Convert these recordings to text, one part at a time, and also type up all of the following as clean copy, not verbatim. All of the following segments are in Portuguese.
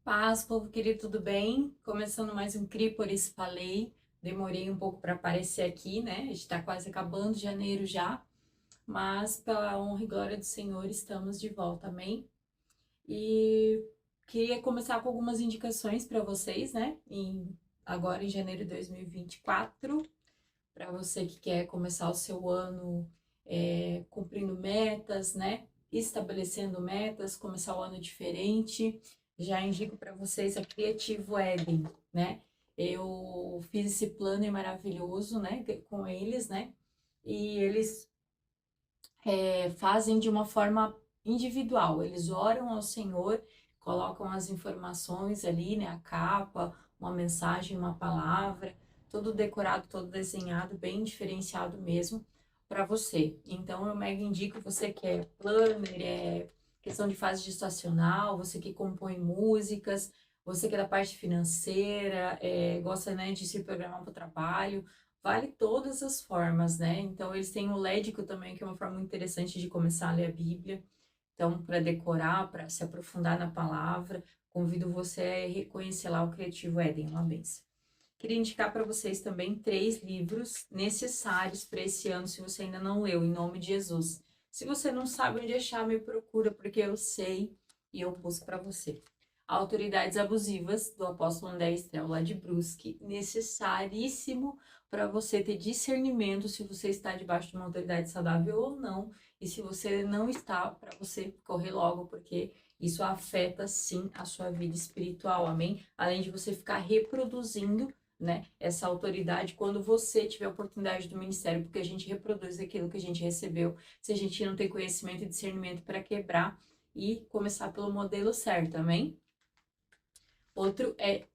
Paz, povo querido, tudo bem? Começando mais um CRI, por isso falei. Demorei um pouco para aparecer aqui, né? A gente está quase acabando janeiro já, mas pela honra e glória do Senhor estamos de volta, amém? E queria começar com algumas indicações para vocês, né? Agora em janeiro de 2024, para você que quer começar o seu ano cumprindo metas, né? Estabelecendo metas, começar o ano diferente. Já indico para vocês a Criativo Eden, né? Eu fiz esse planner maravilhoso, né? Com eles, né? E eles fazem de uma forma individual. Eles oram ao Senhor, colocam as informações ali, né? A capa, uma mensagem, uma palavra, todo decorado, todo desenhado, bem diferenciado mesmo para você. Então eu mega indico você que é planner, questão de fase gestacional, você que compõe músicas, você que é da parte financeira, gosta, né, de se programar para o trabalho, vale todas as formas, né? Então, eles têm o Lédico também, que é uma forma muito interessante de começar a ler a Bíblia. Então, para decorar, para se aprofundar na palavra, convido você a reconhecer lá o Criativo Éden, uma benção. Queria indicar para vocês também 3 livros necessários para esse ano, se você ainda não leu, em nome de Jesus. Se você não sabe onde achar, me procura, porque eu sei e eu busco para você. Autoridades Abusivas, do apóstolo André Estrela, lá de Brusque, necessaríssimo para você ter discernimento se você está debaixo de uma autoridade saudável ou não, e se você não está, para você correr logo, porque isso afeta sim a sua vida espiritual, amém? Além de você ficar reproduzindo, né, essa autoridade quando você tiver a oportunidade do ministério, porque a gente reproduz aquilo que a gente recebeu, se a gente não tem conhecimento e discernimento para quebrar e começar pelo modelo certo, amém? Outro é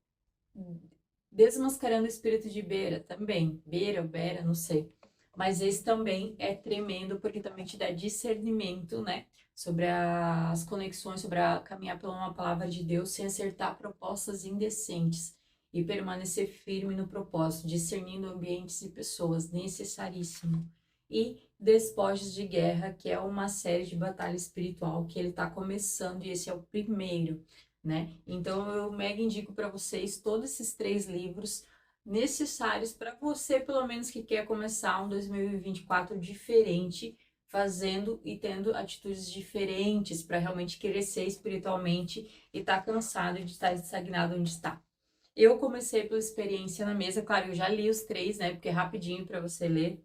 Desmascarando o Espírito de Beira, também, Beira ou Bera, não sei. Mas esse também é tremendo, porque também te dá discernimento, né? Sobre as conexões, sobre a caminhar pela uma palavra de Deus sem acertar propostas indecentes e permanecer firme no propósito, discernindo ambientes e pessoas, necessaríssimo. E Despojos de Guerra, que é uma série de batalha espiritual que ele está começando, e esse é o primeiro, né? Então eu mega indico para vocês todos esses 3 livros necessários para você, pelo menos que quer começar um 2024 diferente, fazendo e tendo atitudes diferentes para realmente crescer espiritualmente e tá cansado de estar estagnado onde está. Eu comecei pela experiência na mesa, claro, eu já li os 3, né? Porque é rapidinho para você ler.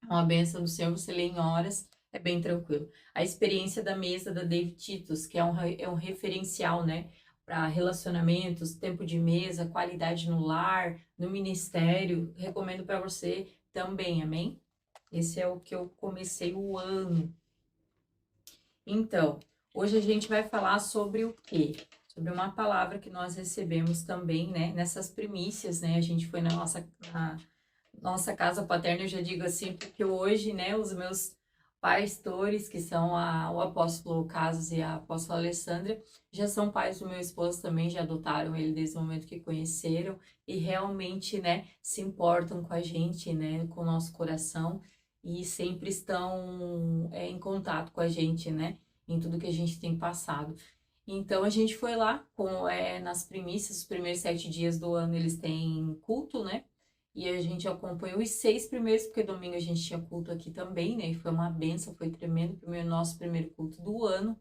É uma benção do Senhor, você lê em horas, é bem tranquilo. A experiência da mesa da David Titus, que é um referencial, né, para relacionamentos, tempo de mesa, qualidade no lar, no ministério, recomendo para você também, amém? Esse é o que eu comecei o ano. Então, hoje a gente vai falar sobre o quê? Sobre uma palavra que nós recebemos também, né, nessas primícias, né? A gente foi na nossa casa paterna, eu já digo assim, porque hoje, né, os meus pastores, que são o apóstolo Carlos e a apóstola Alessandra, já são pais do meu esposo também, já adotaram ele desde o momento que conheceram e realmente, né, se importam com a gente, né, com o nosso coração e sempre estão em contato com a gente, né, em tudo que a gente tem passado. Então a gente foi lá nas primícias, os primeiros 7 dias do ano eles têm culto, né? E a gente acompanhou os 6 primeiros, porque domingo a gente tinha culto aqui também, né? E foi uma benção, foi tremendo, nosso primeiro culto do ano.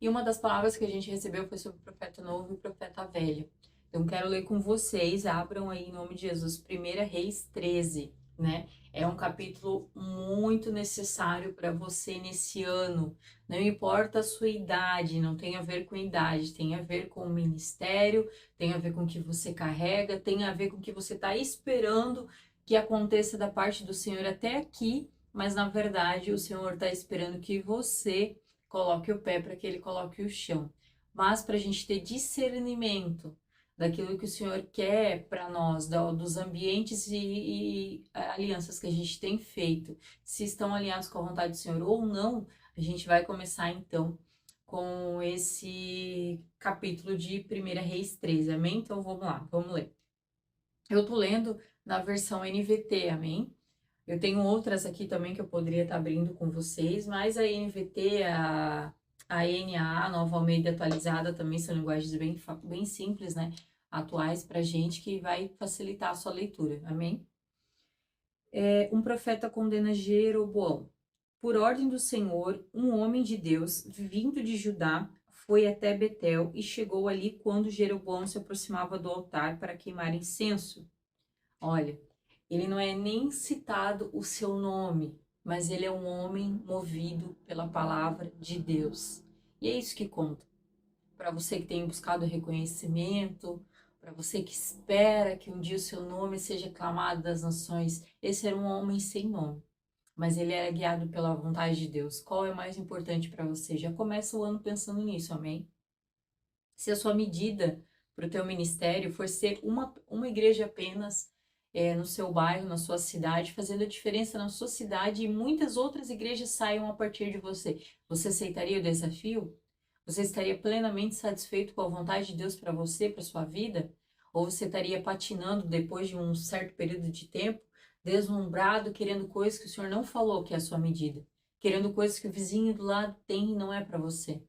E uma das palavras que a gente recebeu foi sobre o profeta novo e o profeta velho. Então, quero ler com vocês, abram aí em nome de Jesus, 1 Reis 13, né? É um capítulo muito necessário para você nesse ano. Não importa a sua idade, não tem a ver com idade, tem a ver com o ministério, tem a ver com o que você carrega, tem a ver com o que você está esperando que aconteça da parte do Senhor até aqui, mas na verdade o Senhor está esperando que você coloque o pé para que ele coloque o chão. Mas para a gente ter discernimento daquilo que o Senhor quer para nós, dos ambientes e alianças que a gente tem feito, se estão alinhados com a vontade do Senhor ou não, a gente vai começar então com esse capítulo de 1 Reis 13, amém? Então vamos lá, vamos ler. Eu tô lendo na versão NVT, amém? Eu tenho outras aqui também que eu poderia estar abrindo com vocês, mas a NVT, A NAA, Nova Almeida atualizada, também são linguagens bem simples, né? Atuais pra gente, que vai facilitar a sua leitura. Amém? Um profeta condena Jeroboão. Por ordem do Senhor, um homem de Deus, vindo de Judá, foi até Betel e chegou ali quando Jeroboão se aproximava do altar para queimar incenso. Olha, ele não é nem citado o seu nome, mas ele é um homem movido pela palavra de Deus. E é isso que conta. Para você que tem buscado reconhecimento, para você que espera que um dia o seu nome seja clamado das nações, esse era um homem sem nome, mas ele era guiado pela vontade de Deus. Qual é mais importante para você? Já começa o ano pensando nisso, amém? Se a sua medida para o teu ministério for ser uma igreja apenas no seu bairro, na sua cidade, fazendo a diferença na sua cidade e muitas outras igrejas saiam a partir de você, você aceitaria o desafio? Você estaria plenamente satisfeito com a vontade de Deus para você, para sua vida? Ou você estaria patinando depois de um certo período de tempo, deslumbrado, querendo coisas que o Senhor não falou que é a sua medida, querendo coisas que o vizinho do lado tem e não é para você?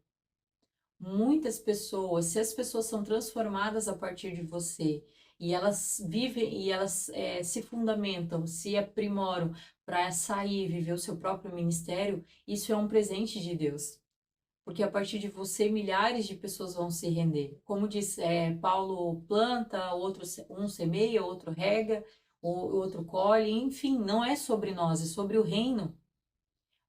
Muitas pessoas, se as pessoas são transformadas a partir de você e elas vivem e elas se fundamentam, se aprimoram para sair e viver o seu próprio ministério, isso é um presente de Deus. Porque a partir de você, milhares de pessoas vão se render. Como diz Paulo, planta, um semeia, outro rega, o outro colhe, enfim, não é sobre nós, é sobre o reino.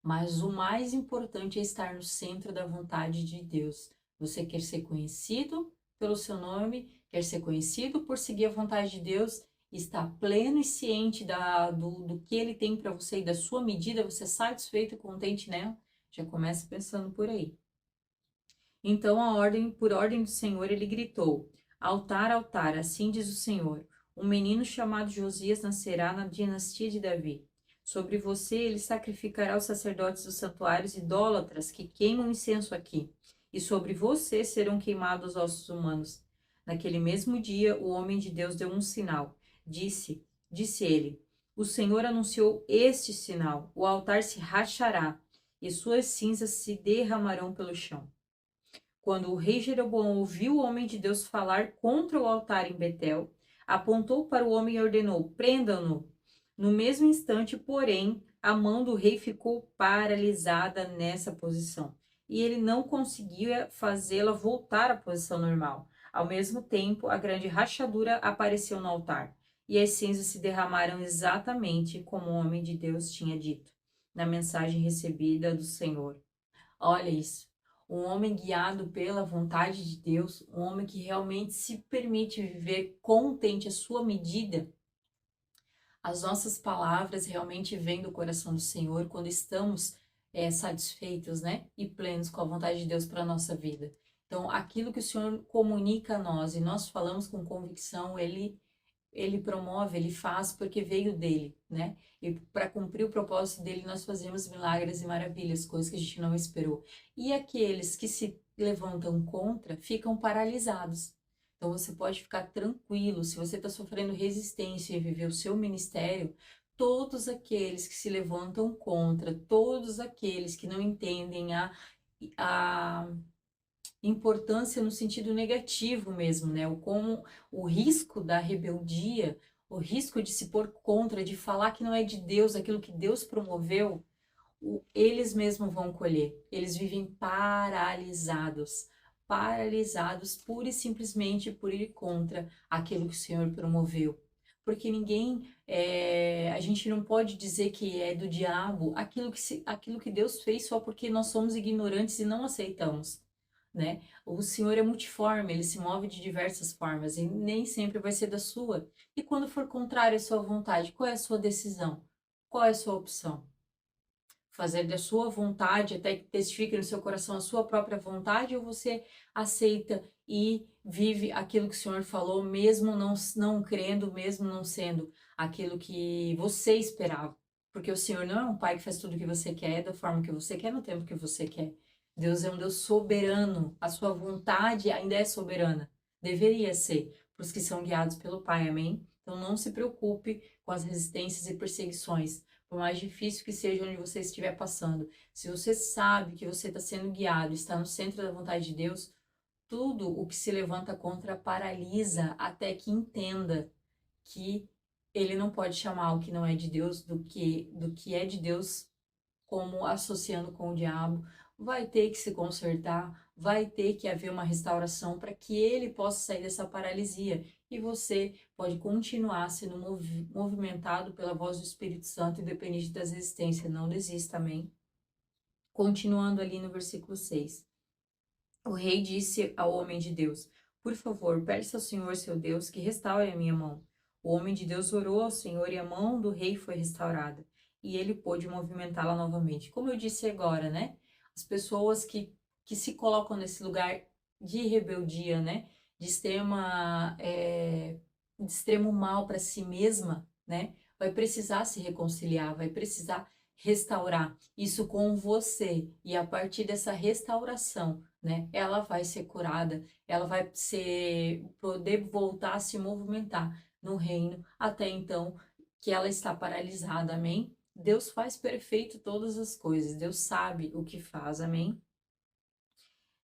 Mas o mais importante é estar no centro da vontade de Deus. Você quer ser conhecido pelo seu nome, quer ser conhecido por seguir a vontade de Deus, está pleno e ciente do que Ele tem para você e da sua medida, você é satisfeito e contente nela? Já começa pensando por aí. Então, por ordem do Senhor, ele gritou: Altar, altar, assim diz o Senhor. Um menino chamado Josias nascerá na dinastia de Davi. Sobre você ele sacrificará os sacerdotes dos santuários idólatras que queimam incenso aqui. E sobre você serão queimados os ossos humanos. Naquele mesmo dia, o homem de Deus deu um sinal. Disse ele: O Senhor anunciou este sinal: o altar se rachará e suas cinzas se derramarão pelo chão. Quando o rei Jeroboão ouviu o homem de Deus falar contra o altar em Betel, apontou para o homem e ordenou: prendam-no. No mesmo instante, porém, a mão do rei ficou paralisada nessa posição, e ele não conseguia fazê-la voltar à posição normal. Ao mesmo tempo, a grande rachadura apareceu no altar, e as cinzas se derramaram exatamente como o homem de Deus tinha dito, na mensagem recebida do Senhor. Olha isso. Um homem guiado pela vontade de Deus, um homem que realmente se permite viver contente à sua medida. As nossas palavras realmente vêm do coração do Senhor quando estamos satisfeitos, né? E plenos com a vontade de Deus para a nossa vida. Então, aquilo que o Senhor comunica a nós e nós falamos com convicção, ele promove, ele faz porque veio dele, né? E para cumprir o propósito dele, nós fazemos milagres e maravilhas, coisas que a gente não esperou. E aqueles que se levantam contra ficam paralisados. Então você pode ficar tranquilo, se você está sofrendo resistência em viver o seu ministério, todos aqueles que se levantam contra, todos aqueles que não entendem a importância no sentido negativo mesmo, né? O como o risco da rebeldia, o risco de se pôr contra, de falar que não é de Deus, aquilo que Deus promoveu, eles mesmos vão colher. Eles vivem paralisados, paralisados pura e simplesmente por ir contra aquilo que o Senhor promoveu. Porque a gente não pode dizer que é do diabo aquilo que Deus fez só porque nós somos ignorantes e não aceitamos, né? O Senhor é multiforme, ele se move de diversas formas e nem sempre vai ser da sua. E quando for contrário à sua vontade, qual é a sua decisão? Qual é a sua opção? Fazer da sua vontade, até que testifique no seu coração a sua própria vontade, ou você aceita e vive aquilo que o Senhor falou, mesmo não crendo, mesmo não sendo aquilo que você esperava? Porque o Senhor não é um pai que faz tudo o que você quer, da forma que você quer, no tempo que você quer. Deus é um Deus soberano, a sua vontade ainda é soberana. Deveria ser, para os que são guiados pelo Pai, amém? Então não se preocupe com as resistências e perseguições, por mais difícil que seja onde você estiver passando, se você sabe que você está sendo guiado, está no centro da vontade de Deus, tudo o que se levanta contra paralisa até que entenda que ele não pode chamar o que não é de Deus do que é de Deus como associando com o diabo. Vai ter que se consertar, vai ter que haver uma restauração para que ele possa sair dessa paralisia. E você pode continuar sendo movimentado pela voz do Espírito Santo, independente das resistências. Não desista, amém? Continuando ali no versículo 6. O rei disse ao homem de Deus: Por favor, peça ao Senhor seu Deus que restaure a minha mão. O homem de Deus orou ao Senhor e a mão do rei foi restaurada, e ele pôde movimentá-la novamente. Como eu disse agora, né? As pessoas que se colocam nesse lugar de rebeldia, né? De de extremo mal para si mesma, né? Vai precisar se reconciliar, vai precisar restaurar isso com você. E a partir dessa restauração, né, ela vai ser curada, ela vai poder voltar a se movimentar no reino, até então que ela está paralisada, amém? Deus faz perfeito todas as coisas, Deus sabe o que faz, amém?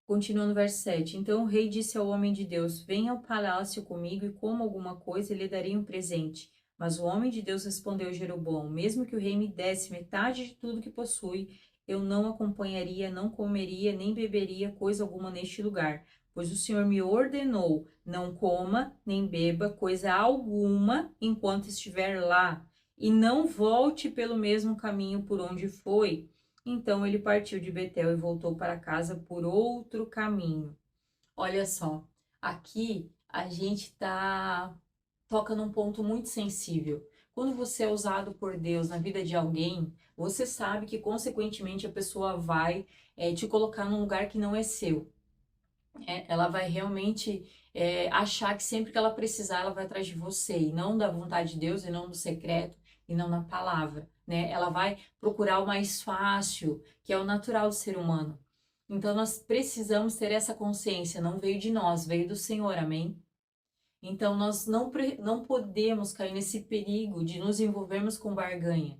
Continuando no verso 7. Então o rei disse ao homem de Deus: Venha ao palácio comigo e coma alguma coisa e lhe darei um presente. Mas o homem de Deus respondeu a Jeroboão: Mesmo que o rei me desse metade de tudo que possui, eu não acompanharia, não comeria, nem beberia coisa alguma neste lugar. Pois o Senhor me ordenou: não coma, nem beba coisa alguma enquanto estiver lá, e não volte pelo mesmo caminho por onde foi. Então ele partiu de Betel e voltou para casa por outro caminho. Olha só, aqui a gente toca num ponto muito sensível. Quando você é usado por Deus na vida de alguém, você sabe que consequentemente a pessoa vai te colocar num lugar que não é seu. Ela vai realmente achar que sempre que ela precisar, ela vai atrás de você, e não da vontade de Deus, e não do secreto, e não na palavra, né? Ela vai procurar o mais fácil, que é o natural do ser humano. Então, nós precisamos ter essa consciência, não veio de nós, veio do Senhor, amém? Então, nós não podemos cair nesse perigo de nos envolvermos com barganha,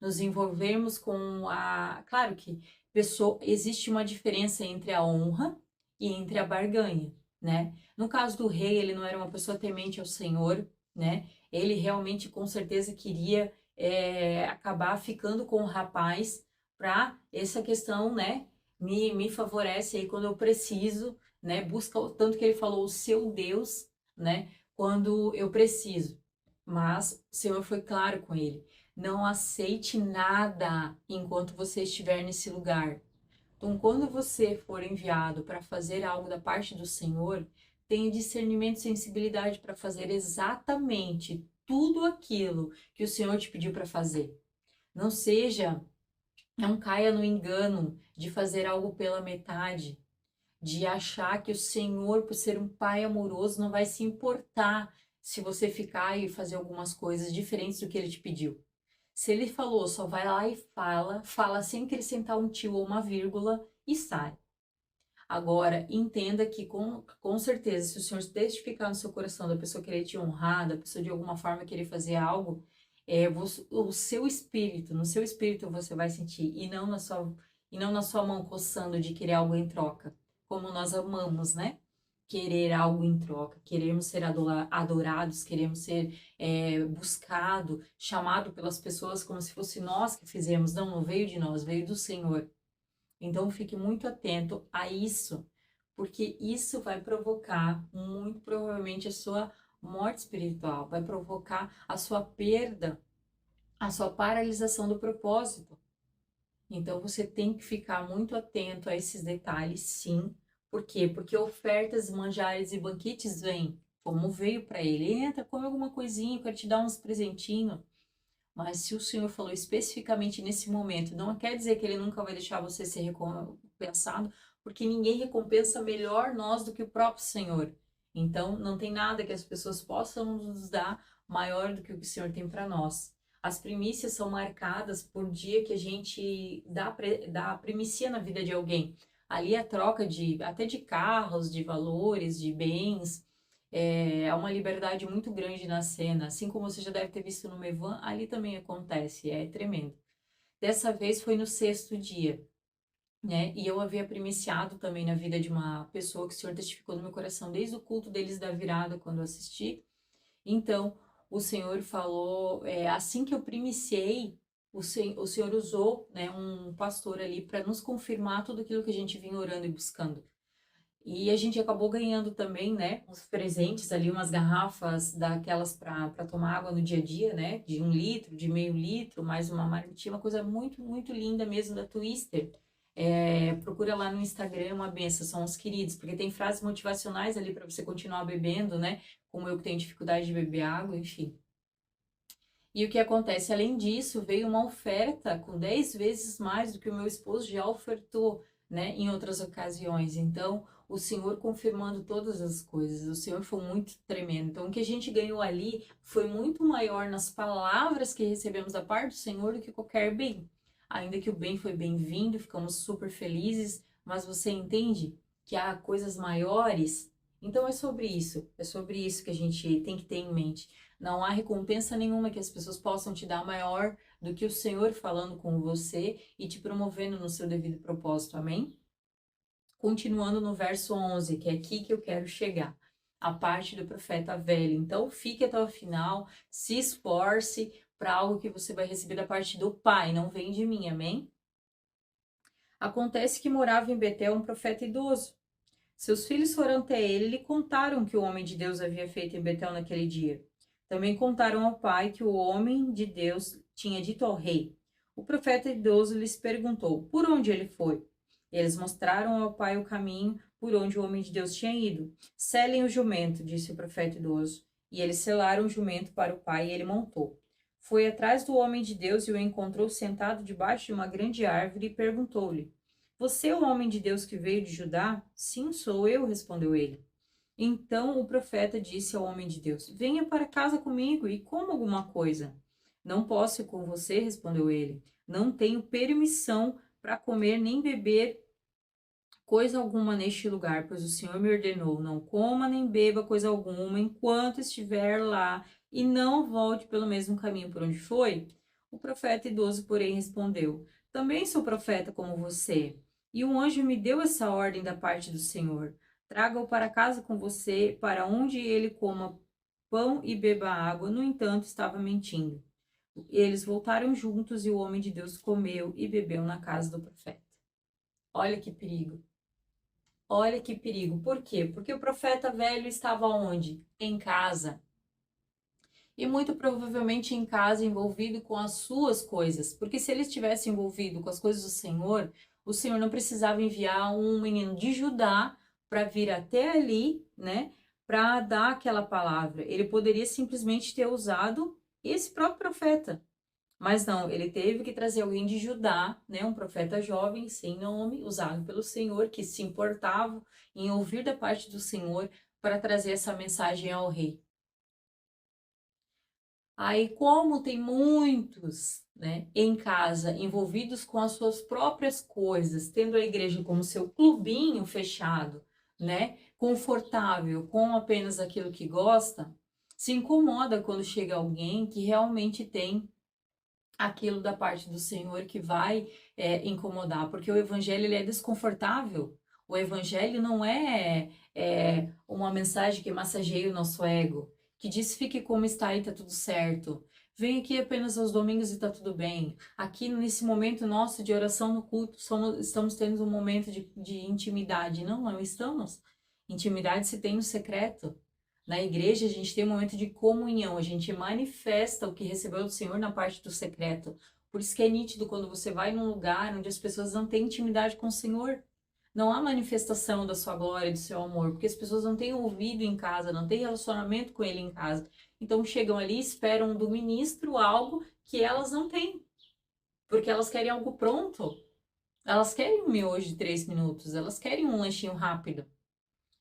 nos envolvermos com a... Claro que existe uma diferença entre a honra e entre a barganha, né? No caso do rei, ele não era uma pessoa temente ao Senhor, né? Ele realmente, com certeza, queria acabar ficando com o rapaz para essa questão, né? Me favorece aí quando eu preciso, né? Busca, tanto que ele falou, o seu Deus, né? Quando eu preciso. Mas o Senhor foi claro com ele: não aceite nada enquanto você estiver nesse lugar. Então, quando você for enviado para fazer algo da parte do Senhor, tenha discernimento e sensibilidade para fazer exatamente tudo aquilo que o Senhor te pediu para fazer. Não caia no engano de fazer algo pela metade, de achar que o Senhor, por ser um pai amoroso, não vai se importar se você ficar e fazer algumas coisas diferentes do que ele te pediu. Se ele falou, só vai lá e fala sem acrescentar um tio ou uma vírgula e sai. Agora, entenda que com certeza, se o Senhor testificar no seu coração da pessoa querer te honrar, da pessoa de alguma forma querer fazer algo, o seu espírito, no seu espírito você vai sentir, e não na sua mão coçando de querer algo em troca, como nós amamos, né? Querer algo em troca, queremos ser adorados, queremos ser buscado, chamado pelas pessoas como se fosse nós que fizemos. Não, não veio de nós, veio do Senhor. Então fique muito atento a isso, porque isso vai provocar muito provavelmente a sua morte espiritual, vai provocar a sua perda, a sua paralisação do propósito. Então você tem que ficar muito atento a esses detalhes, sim. Por quê? Porque ofertas, manjares e banquetes vêm, como veio para ele. Entra, come alguma coisinha, eu quero te dar uns presentinhos. Mas se o Senhor falou especificamente nesse momento, não quer dizer que ele nunca vai deixar você ser recompensado, porque ninguém recompensa melhor nós do que o próprio Senhor. Então, não tem nada que as pessoas possam nos dar maior do que o que o Senhor tem para nós. As primícias são marcadas por dia que a gente dá primícia na vida de alguém. Ali a troca até de carros, de valores, de bens, há uma liberdade muito grande na cena, assim como você já deve ter visto no Mevan, ali também acontece, é tremendo. Dessa vez foi no sexto dia, né? E eu havia primiciado também na vida de uma pessoa que o Senhor testificou no meu coração desde o culto deles da virada, quando eu assisti. Então, o Senhor falou, assim que eu primiciei, o Senhor usou, né, um pastor ali para nos confirmar tudo aquilo que a gente vinha orando e buscando. E a gente acabou ganhando também, né, uns presentes ali, umas garrafas daquelas para tomar água no dia a dia, né, de 1 litro, de meio litro, mais uma marmitinha, uma coisa muito, muito linda mesmo da Twister. Procura lá no Instagram, uma benção, são os queridos, porque tem frases motivacionais ali para você continuar bebendo, né, como eu que tenho dificuldade de beber água, enfim. E o que acontece? Além disso, veio uma oferta com 10 vezes mais do que o meu esposo já ofertou, né, em outras ocasiões. Então, o Senhor confirmando todas as coisas, o Senhor foi muito tremendo. Então, o que a gente ganhou ali foi muito maior nas palavras que recebemos da parte do Senhor do que qualquer bem. Ainda que o bem foi bem-vindo, ficamos super felizes, mas você entende que há coisas maiores? Então, é sobre isso que a gente tem que ter em mente. Não há recompensa nenhuma que as pessoas possam te dar maior do que o Senhor falando com você e te promovendo no seu devido propósito. Amém? Continuando no verso 11, que é aqui que eu quero chegar. A parte do profeta velho. Então, fique até o final, se esforce para algo que você vai receber da parte do Pai, não vem de mim. Amém? Acontece que morava em Betel um profeta idoso. Seus filhos foram até ele e lhe contaram o que o homem de Deus havia feito em Betel naquele dia. Também contaram ao pai que o homem de Deus tinha dito ao rei. O profeta idoso lhes perguntou por onde ele foi. Eles mostraram ao pai o caminho por onde o homem de Deus tinha ido. Selem o jumento, disse o profeta idoso. E eles selaram o jumento para o pai e ele montou. Foi atrás do homem de Deus e o encontrou sentado debaixo de uma grande árvore e perguntou-lhe: Você é o homem de Deus que veio de Judá? Sim, sou eu, respondeu ele. Então o profeta disse ao homem de Deus: Venha para casa comigo e coma alguma coisa. Não posso ir com você, respondeu ele. Não tenho permissão para comer nem beber coisa alguma neste lugar, pois o Senhor me ordenou: não coma nem beba coisa alguma enquanto estiver lá, e não volte pelo mesmo caminho por onde foi. O profeta idoso, porém, respondeu: Também sou profeta como você, e um anjo me deu essa ordem da parte do Senhor: Traga-o para casa com você, para onde ele coma pão e beba água. No entanto, estava mentindo. Eles voltaram juntos e o homem de Deus comeu e bebeu na casa do profeta. Olha que perigo. Olha que perigo. Por quê? Porque o profeta velho estava onde? Em casa. E muito provavelmente em casa, envolvido com as suas coisas. Porque se ele estivesse envolvido com as coisas do Senhor, o Senhor não precisava enviar um menino de Judá para vir até ali, né? Para dar aquela palavra. Ele poderia simplesmente ter usado esse próprio profeta. Mas não, ele teve que trazer alguém de Judá, né, um profeta jovem, sem nome, usado pelo Senhor, que se importava em ouvir da parte do Senhor para trazer essa mensagem ao rei. Aí, como tem muitos, né, em casa, envolvidos com as suas próprias coisas, tendo a igreja como seu clubinho fechado, né, confortável, com apenas aquilo que gosta, se incomoda quando chega alguém que realmente tem aquilo da parte do Senhor que vai incomodar, porque o evangelho ele é desconfortável. O evangelho não é uma mensagem que massageia o nosso ego, que diz fique como está e tá tudo certo. Vem aqui apenas aos domingos e tá tudo bem. Aqui nesse momento nosso de oração no culto, estamos tendo um momento de intimidade. Não, não estamos. Intimidade se tem no secreto. Na igreja, a gente tem um momento de comunhão, a gente manifesta o que recebeu do Senhor na parte do secreto. Por isso que é nítido quando você vai num lugar onde as pessoas não têm intimidade com o Senhor. Não há manifestação da sua glória, do seu amor, porque as pessoas não têm ouvido em casa, não têm relacionamento com Ele em casa. Então chegam ali e esperam do ministro algo que elas não têm, porque elas querem algo pronto. Elas querem um miojo de 3 minutos, elas querem um lanchinho rápido.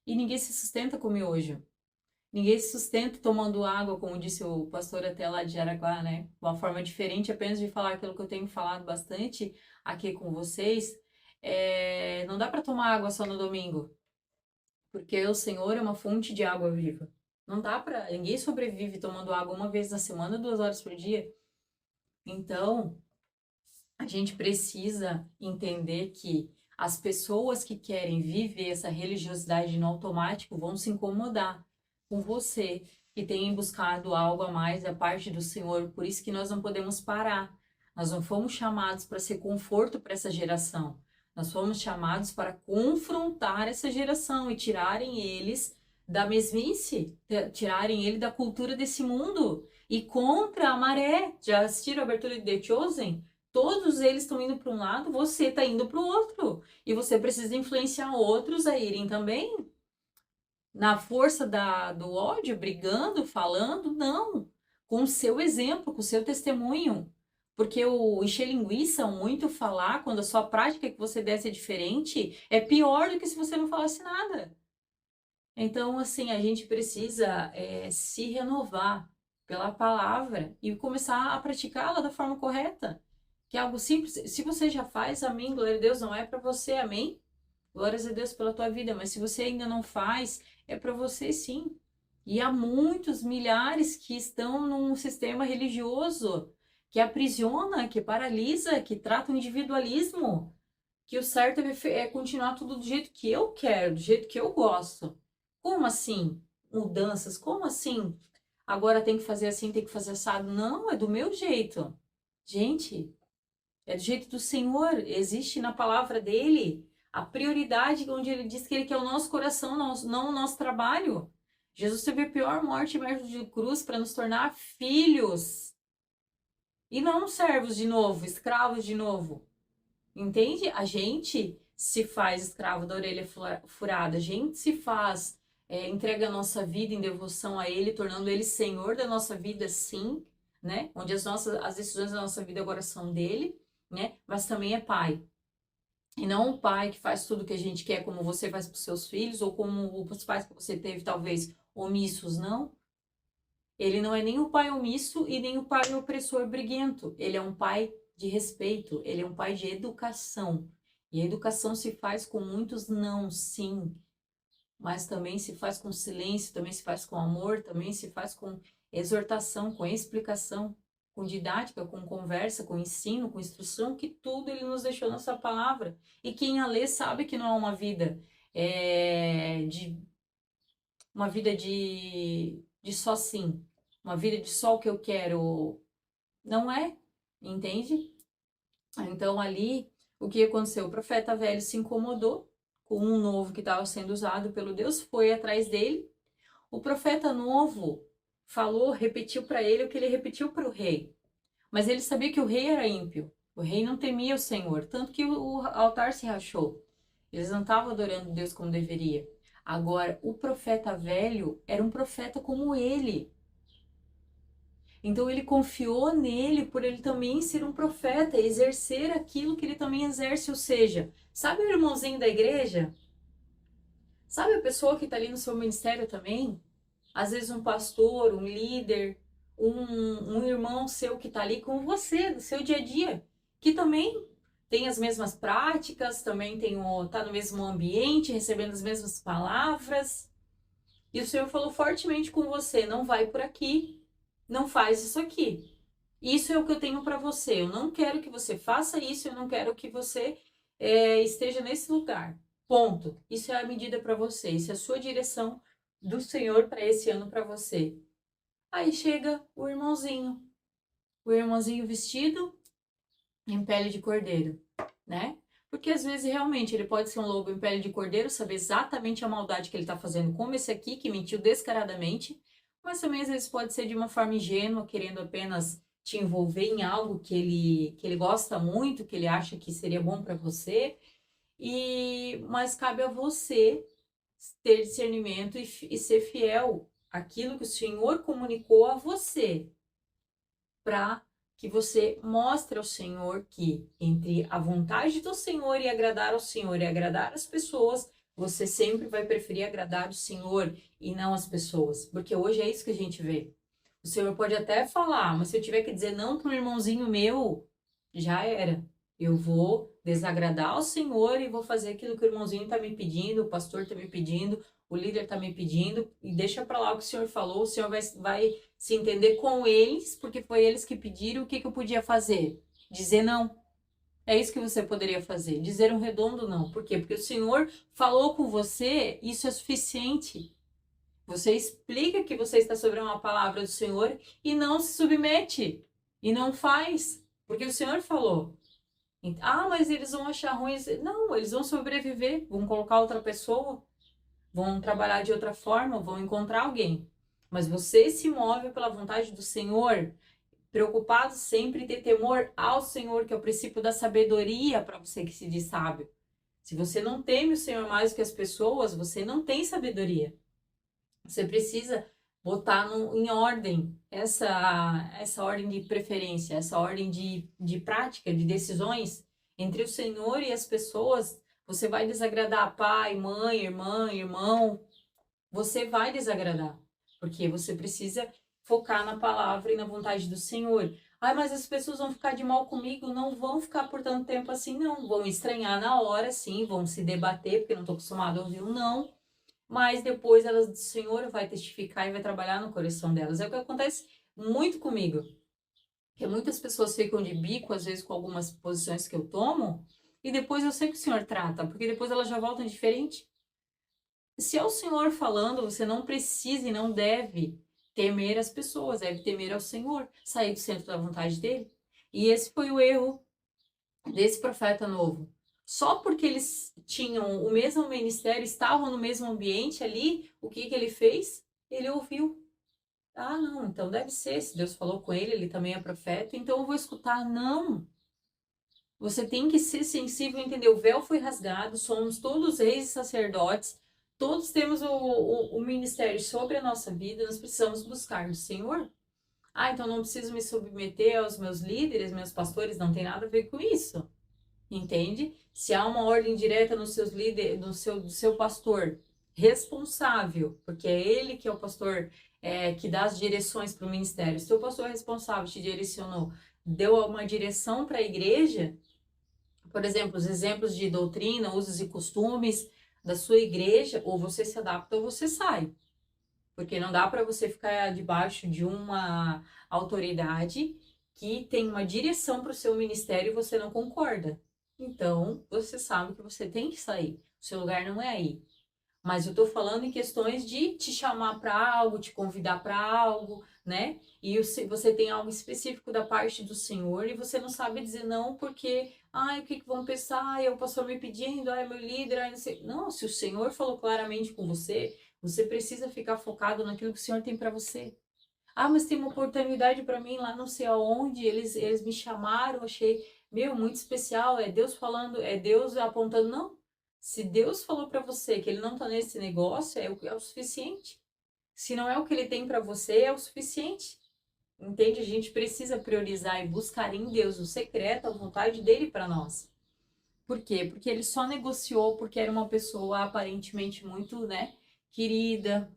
E ninguém se sustenta com miojo. Ninguém se sustenta tomando água, como disse o pastor até lá de Jaraguá, né? Uma forma diferente apenas de falar aquilo que eu tenho falado bastante aqui com vocês. Não dá para tomar água só no domingo, porque o Senhor é uma fonte de água viva. Não dá para, ninguém sobrevive tomando água uma vez na semana, 2 horas por dia. Então, a gente precisa entender que as pessoas que querem viver essa religiosidade no automático vão se incomodar com você, que tem buscado algo a mais da parte do Senhor. Por isso que nós não podemos parar. Nós não fomos chamados para ser conforto para essa geração. Nós fomos chamados para confrontar essa geração e tirarem eles da mesmice, tirarem ele da cultura desse mundo e contra a maré. Já assistiram a abertura de The Chosen? Todos eles estão indo para um lado, você está indo para o outro. E você precisa influenciar outros a irem também. Na força do ódio, brigando, falando, não. Com o seu exemplo, com o seu testemunho. Porque o encher linguiça, o muito falar, quando a sua prática que você desse é diferente, é pior do que se você não falasse nada. Então, assim, a gente precisa se renovar pela palavra e começar a praticá-la da forma correta. Que é algo simples. Se você já faz, amém, glória a Deus, não é para você, amém? Glórias a Deus pela tua vida, mas se você ainda não faz, é para você sim. E há muitos, milhares que estão num sistema religioso que aprisiona, que paralisa, que trata o individualismo, que o certo é continuar tudo do jeito que eu quero, do jeito que eu gosto. Como assim? Mudanças? Como assim? Agora tem que fazer assim, tem que fazer assado? Não, é do meu jeito. Gente, é do jeito do Senhor, existe na palavra dele a prioridade onde ele diz que ele quer o nosso coração, não o nosso trabalho. Jesus teve a pior morte embaixo de cruz para nos tornar filhos e não servos de novo, escravos de novo. Entende? A gente se faz escravo da orelha furada, a gente se faz, entrega a nossa vida em devoção a ele, tornando ele senhor da nossa vida, sim, né? Onde as decisões da nossa vida agora são dele, né? Mas também é pai. E não o pai que faz tudo que a gente quer, como você faz para os seus filhos, ou como os pais que você teve, talvez, omissos, não. Ele não é nem o pai omisso e nem o pai opressor briguento. Ele é um pai de respeito, ele é um pai de educação. E a educação se faz com muitos não, sim, mas também se faz com silêncio, também se faz com amor, também se faz com exortação, com explicação, com didática, com conversa, com ensino, com instrução, que tudo ele nos deixou nessa palavra. E quem a lê sabe que não é uma vida de só sim, uma vida de só o que eu quero. Não é, entende? Então ali, o que aconteceu? O profeta velho se incomodou com um novo que estava sendo usado pelo Deus, foi atrás dele. O profeta novo falou, repetiu para ele o que ele repetiu para o rei. Mas ele sabia que o rei era ímpio. O rei não temia o Senhor, tanto que o altar se rachou. Eles não estavam adorando Deus como deveria. Agora, o profeta velho era um profeta como ele. Então ele confiou nele por ele também ser um profeta, exercer aquilo que ele também exerce, ou seja, sabe o irmãozinho da igreja? Sabe a pessoa que está ali no seu ministério também? Às vezes um pastor, um líder, um irmão seu que está ali com você, no seu dia a dia, que também tem as mesmas práticas, também tá no mesmo ambiente, recebendo as mesmas palavras. E o Senhor falou fortemente com você, não vai por aqui, não faz isso aqui. Isso é o que eu tenho para você. Eu não quero que você faça isso, eu não quero que você esteja nesse lugar. Ponto. Isso é a medida para você, isso é a sua direção do Senhor para esse ano para você. Aí chega o irmãozinho vestido em pele de cordeiro, né? Porque às vezes realmente ele pode ser um lobo em pele de cordeiro, saber exatamente a maldade que ele está fazendo, como esse aqui que mentiu descaradamente, mas também às vezes pode ser de uma forma ingênua, querendo apenas te envolver em algo que ele gosta muito, que ele acha que seria bom para você, mas cabe a você ter discernimento e ser fiel àquilo que o Senhor comunicou a você, para que você mostre ao Senhor que entre a vontade do Senhor e agradar ao Senhor e agradar as pessoas, você sempre vai preferir agradar o Senhor e não as pessoas, porque hoje é isso que a gente vê. O Senhor pode até falar, mas se eu tiver que dizer não para um irmãozinho meu, já era. Eu vou desagradar ao Senhor e vou fazer aquilo que o irmãozinho está me pedindo, o pastor está me pedindo, o líder está me pedindo, e deixa para lá o que o senhor falou, o senhor vai se entender com eles, porque foi eles que pediram, o que eu podia fazer? Dizer não. É isso que você poderia fazer, dizer um redondo não. Por quê? Porque o Senhor falou com você, isso é suficiente. Você explica que você está sobre uma palavra do Senhor e não se submete. E não faz. Porque o Senhor falou. Ah, mas eles vão achar ruim. Não, eles vão sobreviver. Vão colocar outra pessoa. Vão trabalhar de outra forma. Vão encontrar alguém. Mas você se move pela vontade do Senhor. Preocupado sempre em ter temor ao Senhor, que é o princípio da sabedoria para você que se diz sábio. Se você não teme o Senhor mais do que as pessoas, você não tem sabedoria. Você precisa botar em ordem essa ordem de preferência, essa ordem de prática, de decisões entre o Senhor e as pessoas. Você vai desagradar pai, mãe, irmã, irmão. Você vai desagradar, porque você precisa focar na palavra e na vontade do Senhor. Ai, mas as pessoas vão ficar de mal comigo? Não vão ficar por tanto tempo assim, não. Vão estranhar na hora, sim, vão se debater, porque não estou acostumado a ouvir um não. Mas depois elas, o Senhor vai testificar e vai trabalhar no coração delas. É o que acontece muito comigo. Porque muitas pessoas ficam de bico, às vezes, com algumas posições que eu tomo, e depois eu sei que o Senhor trata, porque depois elas já voltam diferente. Se é o Senhor falando, você não precisa e não deve temer as pessoas, deve temer ao Senhor, sair do centro da vontade dele. E esse foi o erro desse profeta novo. Só porque eles tinham o mesmo ministério, estavam no mesmo ambiente ali, o que ele fez? Ele ouviu. Ah, não, então deve ser, se Deus falou com ele, ele também é profeta, então eu vou escutar. Não. Você tem que ser sensível e entender, o véu foi rasgado, somos todos reis e sacerdotes, todos temos o ministério sobre a nossa vida, nós precisamos buscar no Senhor. Ah, então não preciso me submeter aos meus líderes, meus pastores, não tem nada a ver com isso. Entende? Se há uma ordem direta nos seus líderes, do seu pastor responsável, porque é ele que é o pastor que dá as direções para o ministério. Se o pastor responsável te direcionou, deu uma direção para a igreja, por exemplo, os exemplos de doutrina, usos e costumes da sua igreja, ou você se adapta ou você sai. Porque não dá para você ficar debaixo de uma autoridade que tem uma direção para o seu ministério e você não concorda. Então, você sabe que você tem que sair. O seu lugar não é aí. Mas eu tô falando em questões de te chamar para algo, te convidar para algo, né? E você tem algo específico da parte do Senhor e você não sabe dizer não porque, ai, o que que vão pensar? Ai, o pastor me pedindo, ai, meu líder, ai, não sei. Não, se o Senhor falou claramente com você, você precisa ficar focado naquilo que o Senhor tem para você. Ah, mas tem uma oportunidade para mim lá não sei aonde, eles me chamaram, achei, meu, muito especial, é Deus falando, é Deus apontando, não. Se Deus falou para você que ele não tá nesse negócio, é o suficiente. Se não é o que ele tem para você, é o suficiente. Entende? A gente precisa priorizar e buscar em Deus o secreto, a vontade dele para nós. Por quê? Porque ele só negociou porque era uma pessoa aparentemente muito, né, querida,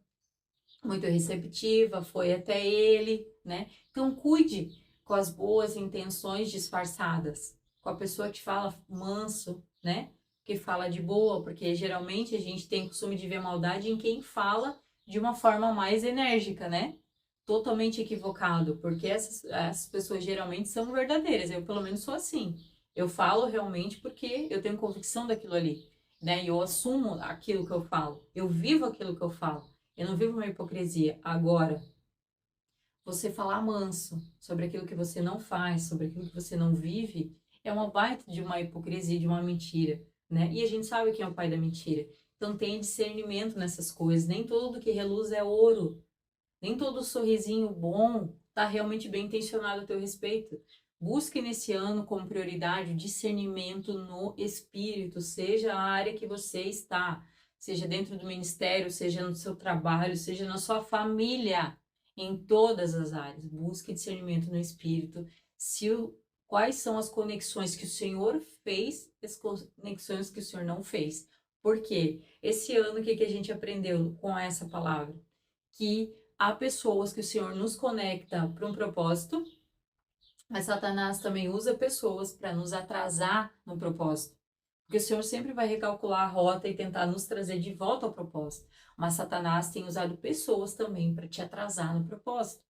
muito receptiva, foi até ele, né? Então cuide com as boas intenções disfarçadas, com a pessoa que fala manso, né? Que fala de boa, porque geralmente a gente tem costume de ver maldade em quem fala de uma forma mais enérgica, né? Totalmente equivocado, porque essas pessoas geralmente são verdadeiras. Eu, pelo menos, sou assim. Eu falo realmente porque eu tenho convicção daquilo ali, né? E eu assumo aquilo que eu falo, eu vivo aquilo que eu falo. Eu não vivo uma hipocrisia. Agora, você falar manso sobre aquilo que você não faz, sobre aquilo que você não vive, é uma baita de uma hipocrisia, de uma mentira, né? E a gente sabe quem é o pai da mentira. Então tenha discernimento nessas coisas. Nem tudo que reluz é ouro. Nem todo sorrisinho bom está realmente bem intencionado a teu respeito. Busque nesse ano como prioridade o discernimento no espírito, seja a área que você está, seja dentro do ministério, seja no seu trabalho, seja na sua família, em todas as áreas. Busque discernimento no espírito. Se quais são as conexões que o Senhor fez, as conexões que o Senhor não fez. Por quê? Esse ano, o que a gente aprendeu com essa palavra? Que há pessoas que o Senhor nos conecta para um propósito, mas Satanás também usa pessoas para nos atrasar no propósito. Porque o Senhor sempre vai recalcular a rota e tentar nos trazer de volta ao propósito. Mas Satanás tem usado pessoas também para te atrasar no propósito.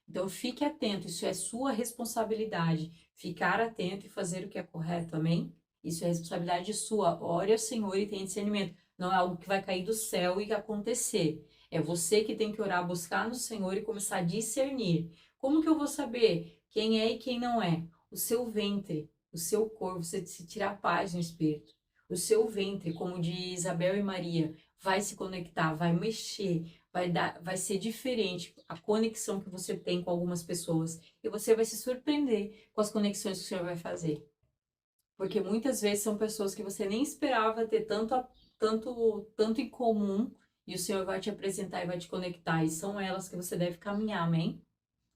Então fique atento, isso é sua responsabilidade. Ficar atento e fazer o que é correto, amém? Isso é responsabilidade sua. Ore ao Senhor e tenha discernimento. Não é algo que vai cair do céu e acontecer. É você que tem que orar, buscar no Senhor e começar a discernir. Como que eu vou saber quem é e quem não é? O seu ventre, o seu corpo, você se tirar a paz no espírito. O seu ventre, como de Isabel e Maria, vai se conectar, vai mexer, vai ser diferente a conexão que você tem com algumas pessoas. E você vai se surpreender com as conexões que o Senhor vai fazer. Porque muitas vezes são pessoas que você nem esperava ter tanto em comum, e o Senhor vai te apresentar e vai te conectar, e são elas que você deve caminhar, amém?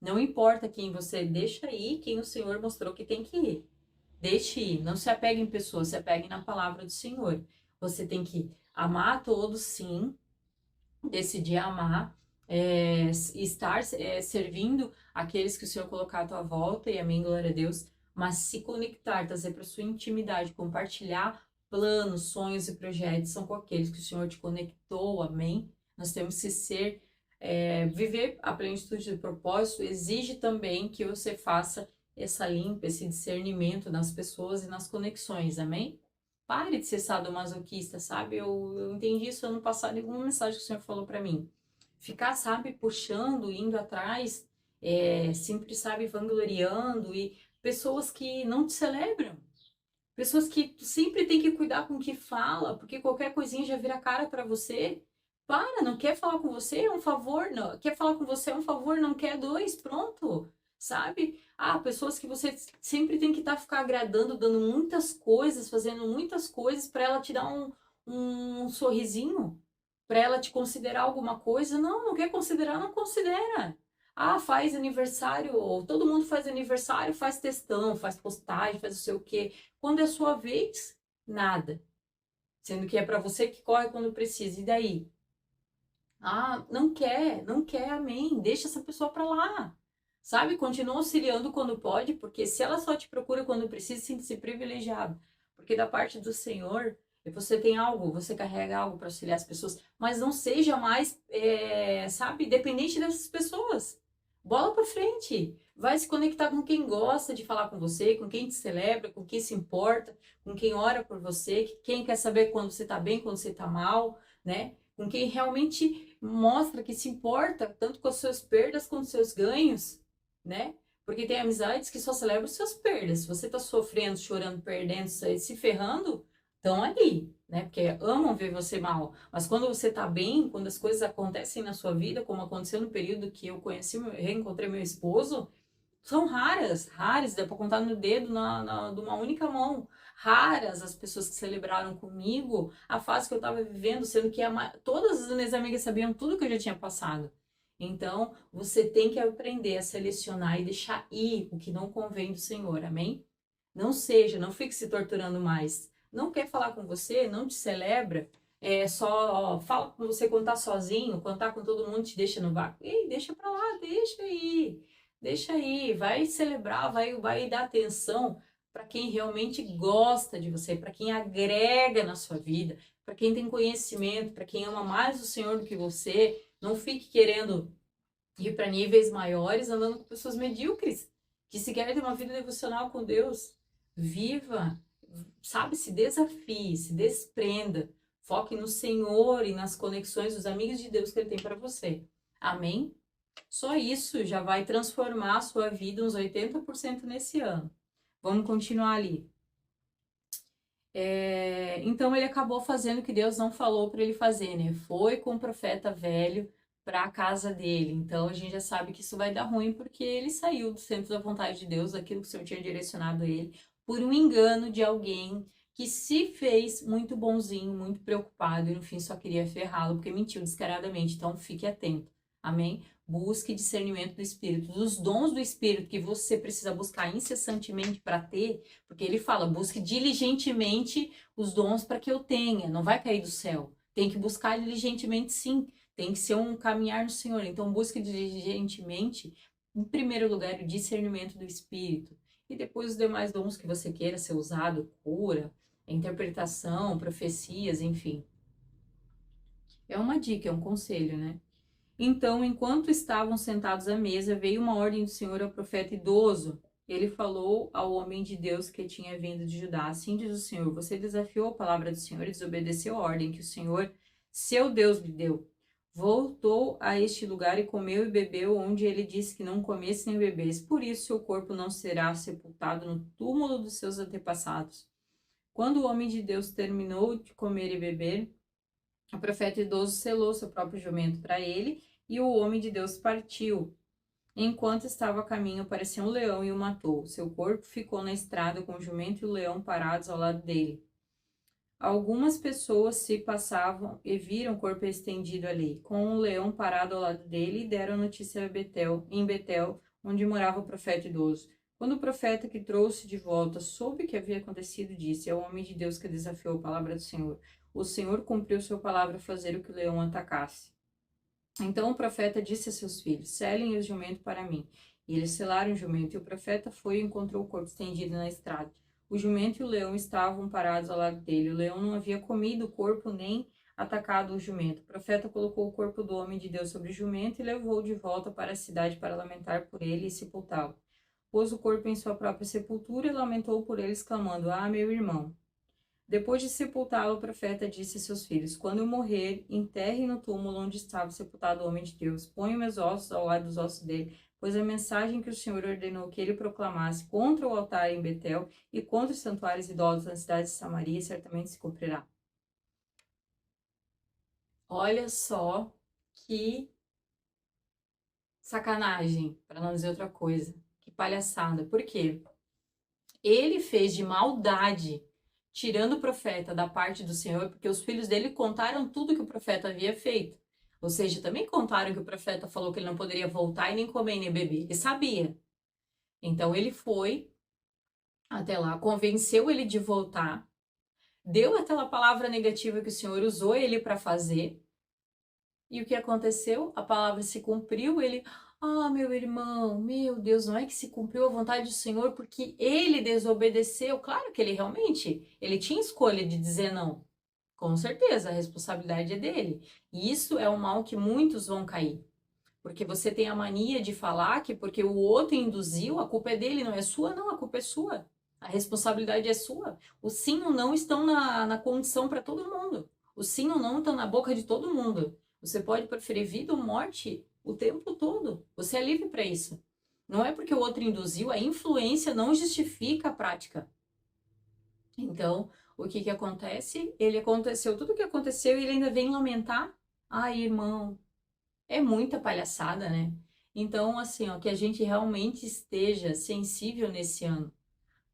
Não importa quem você deixa ir, quem o Senhor mostrou que tem que ir. Deixe ir, não se apegue em pessoas, se apegue na palavra do Senhor. Você tem que amar a todos, sim, decidir amar, estar servindo aqueles que o Senhor colocar à tua volta, e amém, glória a Deus, mas se conectar, trazer para sua intimidade, compartilhar planos, sonhos e projetos são com aqueles que o Senhor te conectou, amém? Nós temos que viver a plenitude do propósito, exige também que você faça essa limpa, esse discernimento nas pessoas e nas conexões, amém? Pare de ser sadomasoquista, sabe? Eu entendi isso ano passado em uma mensagem que o Senhor falou para mim. Ficar, sabe, puxando, indo atrás, sempre, sabe, vangloriando, e pessoas que não te celebram. Pessoas que tu sempre tem que cuidar com o que fala, porque qualquer coisinha já vira cara para você. Para, não quer falar com você, é um favor, não. Quer falar com você, é um favor, não quer dois, pronto. Sabe? Ah, pessoas que você sempre tem que ficar agradando, dando muitas coisas, fazendo muitas coisas para ela te dar um sorrisinho, para ela te considerar alguma coisa. Não, não quer considerar, não considera. Ah, faz aniversário, todo mundo faz aniversário, faz textão, faz postagem, faz não sei o quê. Quando é sua vez, nada. Sendo que é para você que corre quando precisa. E daí? Ah, não quer, amém. Deixa essa pessoa para lá. Sabe? Continua auxiliando quando pode, porque se ela só te procura quando precisa, sinta-se privilegiado. Porque da parte do Senhor, você tem algo, você carrega algo para auxiliar as pessoas, mas não seja mais, sabe, dependente dessas pessoas. Bola para frente. Vai se conectar com quem gosta de falar com você, com quem te celebra, com quem se importa, com quem ora por você, quem quer saber quando você tá bem, quando você tá mal, né? Com quem realmente mostra que se importa tanto com as suas perdas quanto os seus ganhos, né? Porque tem amizades que só celebram as suas perdas. Se você tá sofrendo, chorando, perdendo, se ferrando, estão ali, né? Porque amam ver você mal. Mas quando você tá bem, quando as coisas acontecem na sua vida, como aconteceu no período que eu reencontrei meu esposo, são raras, dá pra contar no dedo de uma única mão. Raras as pessoas que celebraram comigo a fase que eu tava vivendo, sendo que todas as minhas amigas sabiam tudo que eu já tinha passado. Então, você tem que aprender a selecionar e deixar ir o que não convém do Senhor, amém? Não fique se torturando mais. Não quer falar com você, não te celebra, fala com você quando tá sozinho, quando tá com todo mundo, te deixa no vácuo. Ei, deixa pra lá, deixa aí, vai celebrar, vai dar atenção para quem realmente gosta de você, para quem agrega na sua vida, para quem tem conhecimento, para quem ama mais o Senhor do que você. Não fique querendo ir para níveis maiores andando com pessoas medíocres, que se querem ter uma vida devocional com Deus. Viva, sabe, se desafie, se desprenda, foque no Senhor e nas conexões dos amigos de Deus que Ele tem para você. Amém? Só isso já vai transformar a sua vida uns 80% nesse ano. Vamos continuar ali. Então ele acabou fazendo o que Deus não falou para ele fazer, né? Foi com o profeta velho para a casa dele. Então a gente já sabe que isso vai dar ruim porque ele saiu do centro da vontade de Deus, daquilo que o Senhor tinha direcionado a ele, por um engano de alguém que se fez muito bonzinho, muito preocupado e no fim só queria ferrá-lo porque mentiu descaradamente. Então fique atento. Amém? Busque discernimento do Espírito, dos dons do Espírito que você precisa buscar incessantemente para ter, porque ele fala, busque diligentemente os dons para que eu tenha, não vai cair do céu. Tem que buscar diligentemente, sim. Tem que ser um caminhar no Senhor. Então, busque diligentemente, em primeiro lugar, o discernimento do Espírito. E depois os demais dons que você queira ser usado, cura, interpretação, profecias, enfim. É uma dica, é um conselho, né? Então, enquanto estavam sentados à mesa, veio uma ordem do Senhor ao profeta idoso. Ele falou ao homem de Deus que tinha vindo de Judá: assim diz o Senhor, você desafiou a palavra do Senhor e desobedeceu a ordem que o Senhor, seu Deus, lhe deu. Voltou a este lugar e comeu e bebeu, onde ele disse que não comesse nem bebesse. Por isso, seu corpo não será sepultado no túmulo dos seus antepassados. Quando o homem de Deus terminou de comer e beber, o profeta idoso selou seu próprio jumento para ele, e o homem de Deus partiu. Enquanto estava a caminho, apareceu um leão e o matou. Seu corpo ficou na estrada com o jumento e o leão parados ao lado dele. Algumas pessoas se passavam e viram o corpo estendido ali, com um leão parado ao lado dele, e deram notícia a Betel, em Betel, onde morava o profeta idoso. Quando o profeta que trouxe de volta soube o que havia acontecido, disse: é o homem de Deus que desafiou a palavra do Senhor. O Senhor cumpriu sua palavra a fazer o que o leão atacasse. Então o profeta disse a seus filhos: selem o jumento para mim. E eles selaram o jumento, e o profeta foi e encontrou o corpo estendido na estrada. O jumento e o leão estavam parados ao lado dele. O leão não havia comido o corpo nem atacado o jumento. O profeta colocou o corpo do homem de Deus sobre o jumento e levou-o de volta para a cidade para lamentar por ele e sepultá-lo. Pôs o corpo em sua própria sepultura e lamentou por ele, exclamando: ah, meu irmão! Depois de sepultá-lo, o profeta disse a seus filhos: quando eu morrer, enterre no túmulo onde estava sepultado o homem de Deus. Ponha meus ossos ao lado dos ossos dele, pois a mensagem que o Senhor ordenou que ele proclamasse contra o altar em Betel e contra os santuários idólatras na cidade de Samaria certamente se cumprirá. Olha só que sacanagem, para não dizer outra coisa. Que palhaçada. Por quê? Ele fez de maldade, tirando o profeta da parte do Senhor, porque os filhos dele contaram tudo que o profeta havia feito. Ou seja, também contaram que o profeta falou que ele não poderia voltar e nem comer nem beber. Ele sabia. Então ele foi até lá, convenceu ele de voltar, deu aquela palavra negativa que o Senhor usou ele para fazer. E o que aconteceu? A palavra se cumpriu, ele... ah, meu irmão, meu Deus, não é que se cumpriu a vontade do Senhor porque ele desobedeceu? Claro que ele realmente, ele tinha escolha de dizer não. Com certeza, a responsabilidade é dele. E isso é um mal que muitos vão cair. Porque você tem a mania de falar que porque o outro induziu, a culpa é dele, não é sua, não, a culpa é sua. A responsabilidade é sua. O sim ou não estão na condição para todo mundo. O sim ou não estão na boca de todo mundo. Você pode preferir vida ou morte o tempo todo. Você é livre para isso. Não é porque o outro induziu, a influência não justifica a prática. Então, o que que acontece? Ele aconteceu tudo o que aconteceu e ele ainda vem lamentar. Ai, irmão, é muita palhaçada, né? Então, assim, ó, que a gente realmente esteja sensível nesse ano.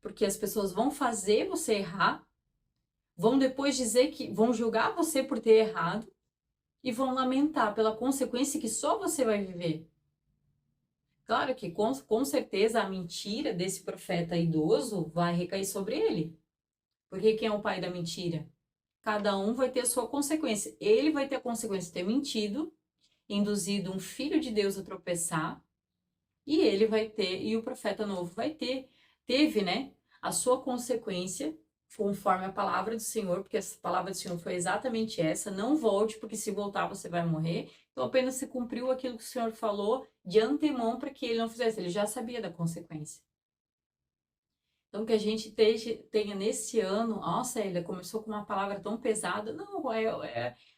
Porque as pessoas vão fazer você errar, vão depois dizer que vão julgar você por ter errado e vão lamentar pela consequência que só você vai viver. Claro que com certeza a mentira desse profeta idoso vai recair sobre ele. Porque quem é o pai da mentira? Cada um vai ter a sua consequência. Ele vai ter a consequência de ter mentido, induzido um filho de Deus a tropeçar, e ele vai ter, e o profeta novo teve, né, a sua consequência, conforme a palavra do Senhor, porque essa palavra do Senhor foi exatamente essa: não volte, porque se voltar você vai morrer. Então apenas se cumpriu aquilo que o Senhor falou de antemão para que ele não fizesse, ele já sabia da consequência. Então que a gente tenha nesse ano, nossa, ele começou com uma palavra tão pesada, não,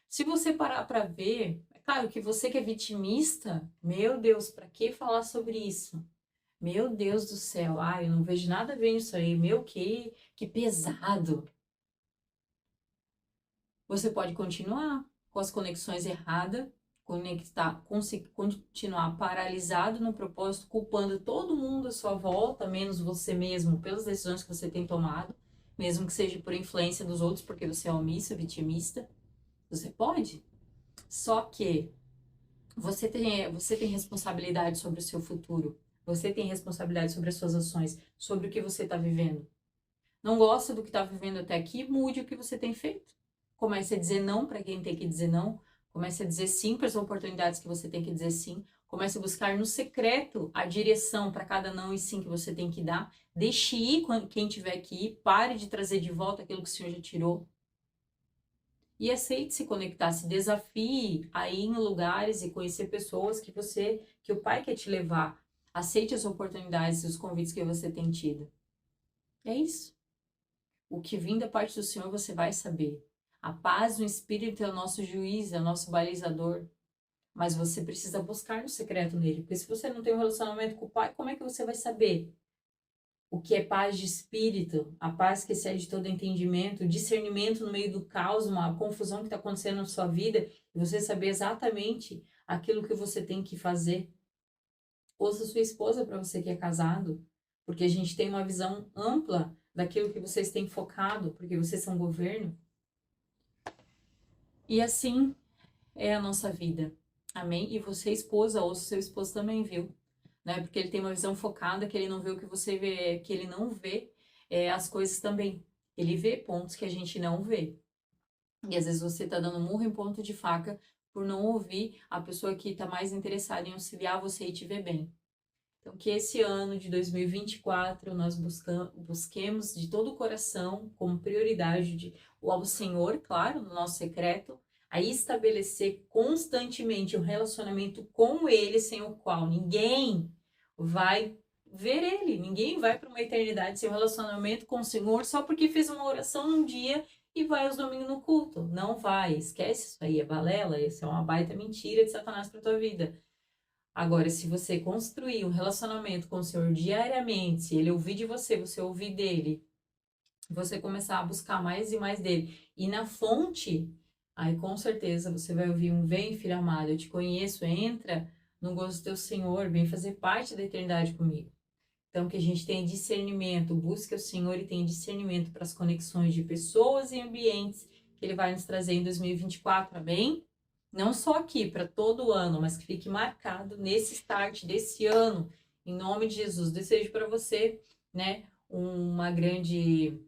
se você parar para ver, é claro que você que é vitimista, meu Deus, para que falar sobre isso? Meu Deus do céu, ai, eu não vejo nada a ver nisso aí, meu, que pesado. Você pode continuar com as conexões erradas, continuar paralisado no propósito, culpando todo mundo à sua volta, menos você mesmo, pelas decisões que você tem tomado, mesmo que seja por influência dos outros, porque você é omisso, vitimista. Você pode. Só que você tem responsabilidade sobre o seu futuro. Você tem responsabilidade sobre as suas ações, sobre o que você está vivendo. Não gosta do que está vivendo até aqui? Mude o que você tem feito. Comece a dizer não para quem tem que dizer não. Comece a dizer sim para as oportunidades que você tem que dizer sim. Comece a buscar no secreto a direção para cada não e sim que você tem que dar. Deixe ir quem tiver que ir. Pare de trazer de volta aquilo que o Senhor já tirou. E aceite se conectar, se desafie a ir em lugares e conhecer pessoas que o Pai quer te levar. Aceite as oportunidades e os convites que você tem tido. É isso. O que vem da parte do Senhor você vai saber. A paz no Espírito é o nosso juiz, é o nosso balizador. Mas você precisa buscar no secreto nele. Porque se você não tem um relacionamento com o Pai, como é que você vai saber o que é paz de espírito, a paz que excede todo entendimento, discernimento no meio do caos, uma confusão que está acontecendo na sua vida, e você saber exatamente aquilo que você tem que fazer? Ouça sua esposa para você que é casado, porque a gente tem uma visão ampla daquilo que vocês têm focado, porque vocês são governo. E assim é a nossa vida. Amém? E você, esposa, ouça seu esposo também, viu? Né? Porque ele tem uma visão focada, que ele não vê o que você vê, que ele não vê as coisas também. Ele vê pontos que a gente não vê. E às vezes você tá dando murro em ponto de faca por não ouvir a pessoa que tá mais interessada em auxiliar você e te ver bem. Então, que esse ano de 2024 nós busquemos de todo o coração, como prioridade ao Senhor, claro, no nosso secreto, a estabelecer constantemente um relacionamento com Ele, sem o qual ninguém vai ver Ele, ninguém vai para uma eternidade sem um relacionamento com o Senhor só porque fez uma oração num dia e vai aos domingos no culto. Não vai, esquece isso aí, é balela, isso é uma baita mentira de Satanás para tua vida. Agora, se você construir um relacionamento com o Senhor diariamente, se ele ouvir de você, você ouvir dele, você começar a buscar mais e mais dele, e na fonte, aí com certeza você vai ouvir um: vem, filho amado, eu te conheço, entra no gozo do teu Senhor, vem fazer parte da eternidade comigo. Então, que a gente tenha discernimento, busque o Senhor e tenha discernimento para as conexões de pessoas e ambientes que ele vai nos trazer em 2024, amém? Não só aqui, para todo ano, mas que fique marcado nesse start desse ano, em nome de Jesus. Desejo para você, né, um grande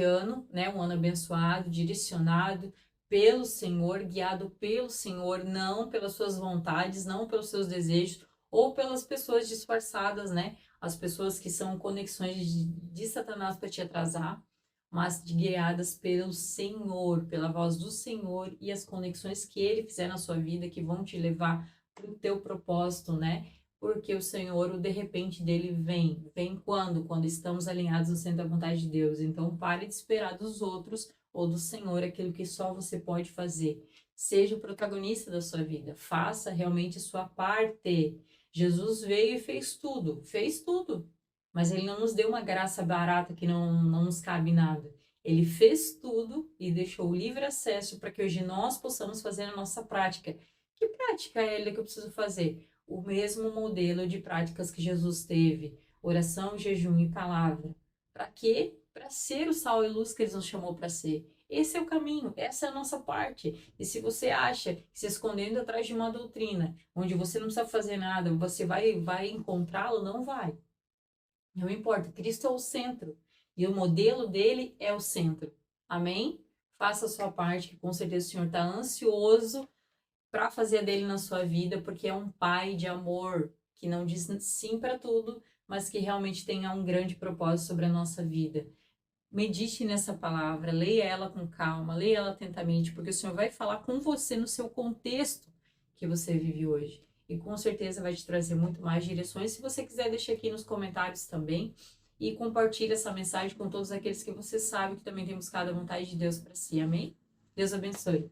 ano, né, um ano abençoado, direcionado pelo Senhor, guiado pelo Senhor, não pelas suas vontades, não pelos seus desejos, ou pelas pessoas disfarçadas, né, as pessoas que são conexões de Satanás para te atrasar, mas guiadas pelo Senhor, pela voz do Senhor e as conexões que Ele fizer na sua vida que vão te levar para o teu propósito, né? Porque o Senhor, o de repente dele vem. Vem quando? Quando estamos alinhados no centro da vontade de Deus. Então pare de esperar dos outros ou do Senhor aquilo que só você pode fazer. Seja o protagonista da sua vida. Faça realmente a sua parte. Jesus veio e fez tudo. Fez tudo. Mas ele não nos deu uma graça barata que não nos cabe nada. Ele fez tudo e deixou livre acesso para que hoje nós possamos fazer a nossa prática. Que prática é ele que eu preciso fazer? O mesmo modelo de práticas que Jesus teve: oração, jejum e palavra. Para quê? Para ser o sal e luz que ele nos chamou para ser. Esse é o caminho, essa é a nossa parte. E se você acha que se escondendo atrás de uma doutrina, onde você não precisa fazer nada, você vai encontrá-lo, não vai. Não importa, Cristo é o centro e o modelo dele é o centro. Amém? Faça a sua parte, que com certeza o Senhor está ansioso para fazer a dele na sua vida, porque é um pai de amor que não diz sim para tudo, mas que realmente tenha um grande propósito sobre a nossa vida. Medite nessa palavra, leia ela com calma, leia ela atentamente, porque o Senhor vai falar com você no seu contexto que você vive hoje. E com certeza vai te trazer muito mais direções. Se você quiser, deixa aqui nos comentários também. E compartilhe essa mensagem com todos aqueles que você sabe que também tem buscado a vontade de Deus para si. Amém? Deus abençoe.